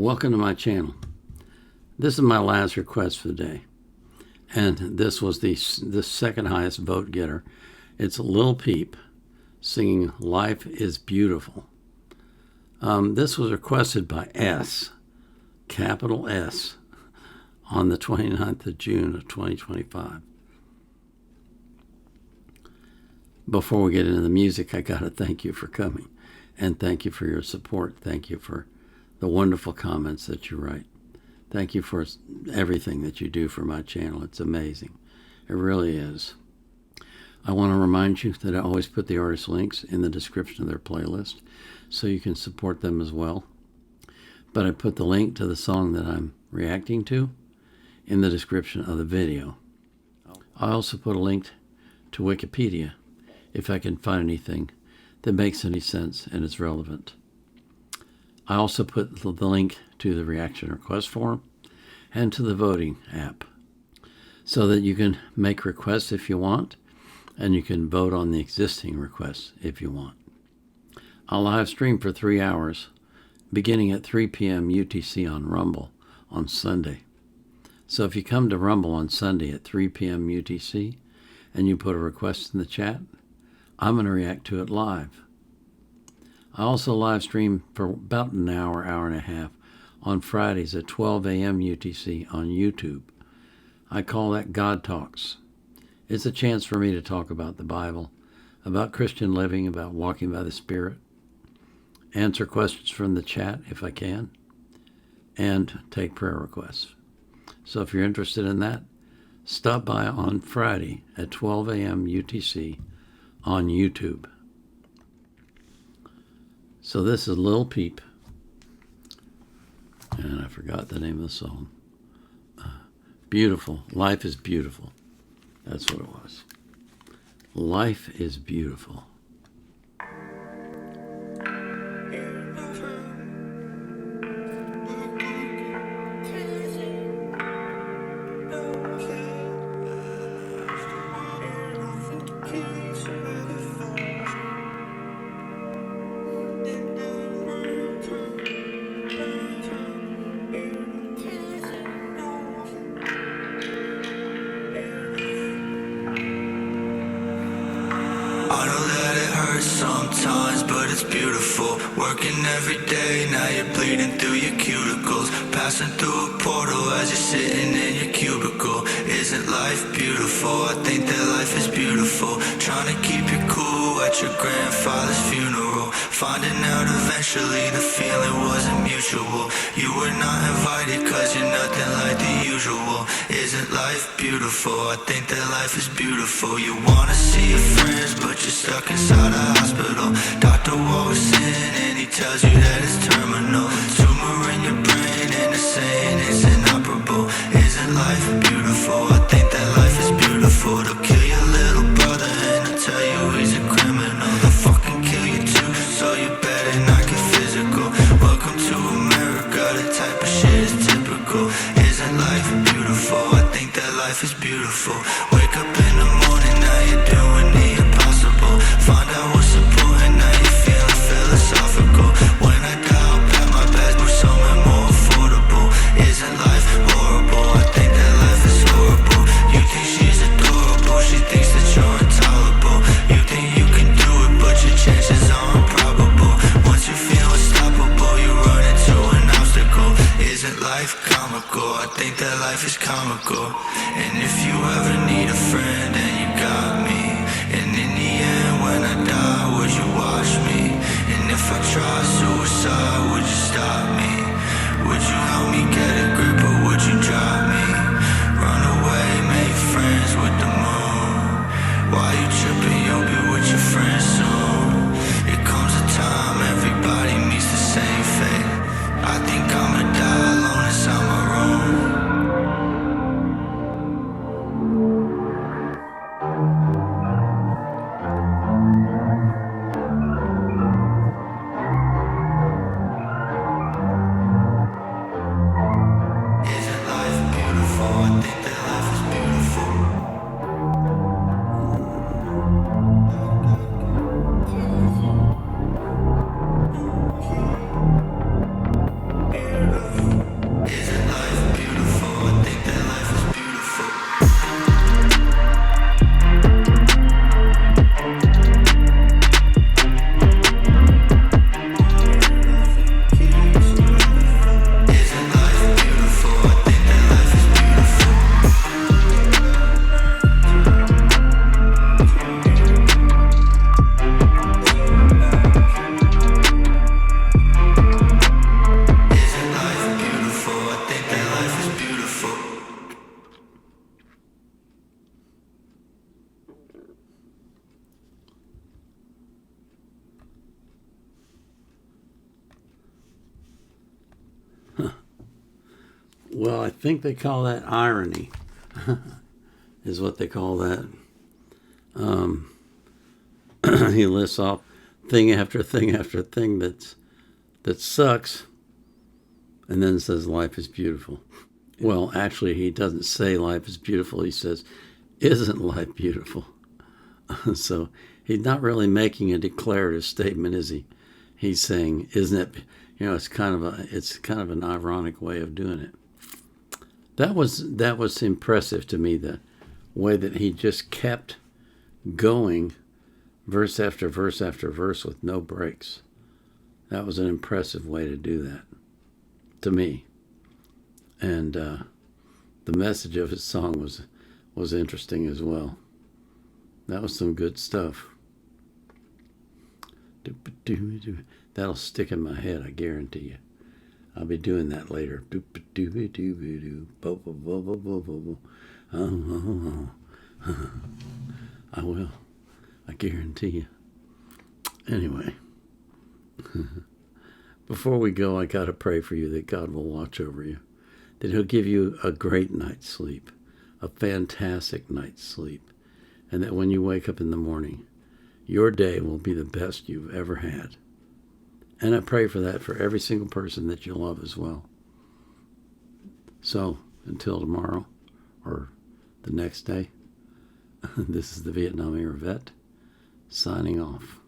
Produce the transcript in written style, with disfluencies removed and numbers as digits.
Welcome to my channel. This is my last request for the day, and this was the second highest vote getter. It's Lil Peep singing "Life is Beautiful." This was requested by S, capital S, on the 29th of June of 2025. Before we get into the music, I got to thank you for coming, and thank you for your support. Thank you for the wonderful comments that you write. Thank you for everything that you do for my channel. It's amazing. It really is. I want to remind you that I always put the artist links in the description of their playlist so you can support them as well. But I put the link to the song that I'm reacting to in the description of the video. I also put a link to Wikipedia if I can find anything that makes any sense and is relevant. I also put the link to the reaction request form and to the voting app so that you can make requests if you want, and you can vote on the existing requests if you want. I'll live stream for 3 hours beginning at 3 p.m. UTC on Rumble on Sunday. So if you come to Rumble on Sunday at 3 p.m. UTC and you put a request in the chat, I'm going to react to it live. I also live stream for about an hour, hour and a half on Fridays at 12 a.m. UTC on YouTube. I call that God Talks. It's a chance for me to talk about the Bible, about Christian living, about walking by the Spirit, answer questions from the chat if I can, and take prayer requests. So if you're interested in that, stop by on Friday at 12 a.m. UTC on YouTube. So this is Lil Peep, and I forgot the name of the song. Beautiful. Life is Beautiful. That's what it was. Life is Beautiful. I know that it hurts sometimes, but it's beautiful. Working every day, now you're bleeding through your cuticles. Passing through a portal as you're sitting in your cubicle. Isn't life beautiful? I think that life is beautiful. Trying to keep you cool at your grandfather's funeral. Finding out eventually the feeling wasn't mutual. You were not invited cause you're nothing like the usual. Isn't life beautiful? I think that life is beautiful. You wanna see your friends but you're stuck inside a hospital. Doctor walks in and he tells you that it's terminal. Tumor in your brain and they're saying it's inoperable. Isn't life beautiful? I think that life is beautiful. They'll kill your little brother and they'll tell you he's a criminal. They'll fucking kill you too, so you better not get physical. Welcome to America, that type of shit is typical. Isn't life beautiful? I think that life is beautiful. Wake up in the morning, now you're doing the impossible. Find out what's important, now you're feeling philosophical. When I die, I'll pack my bags Well, I think they call that irony, is what they call that. He lists off thing after thing after thing that sucks, and then says life is beautiful. Well, actually, he doesn't say life is beautiful. He says, isn't life beautiful? So he's not really making a declarative statement, is he? He's saying, isn't it? It's kind of an ironic way of doing it. That was impressive to me, the way that he just kept going, verse after verse after verse, with no breaks. That was an impressive way to do that, to me. And the message of his song was interesting as well. That was some good stuff. That'll stick in my head, I guarantee you. I'll be doing that later. I will. I guarantee you. Anyway, before we go, I got to pray for you that God will watch over you, that He'll give you a great night's sleep, a fantastic night's sleep, and that when you wake up in the morning, your day will be the best you've ever had. And I pray for that for every single person that you love as well. So, until tomorrow, or the next day, this is the Vietnam Era Vet, signing off.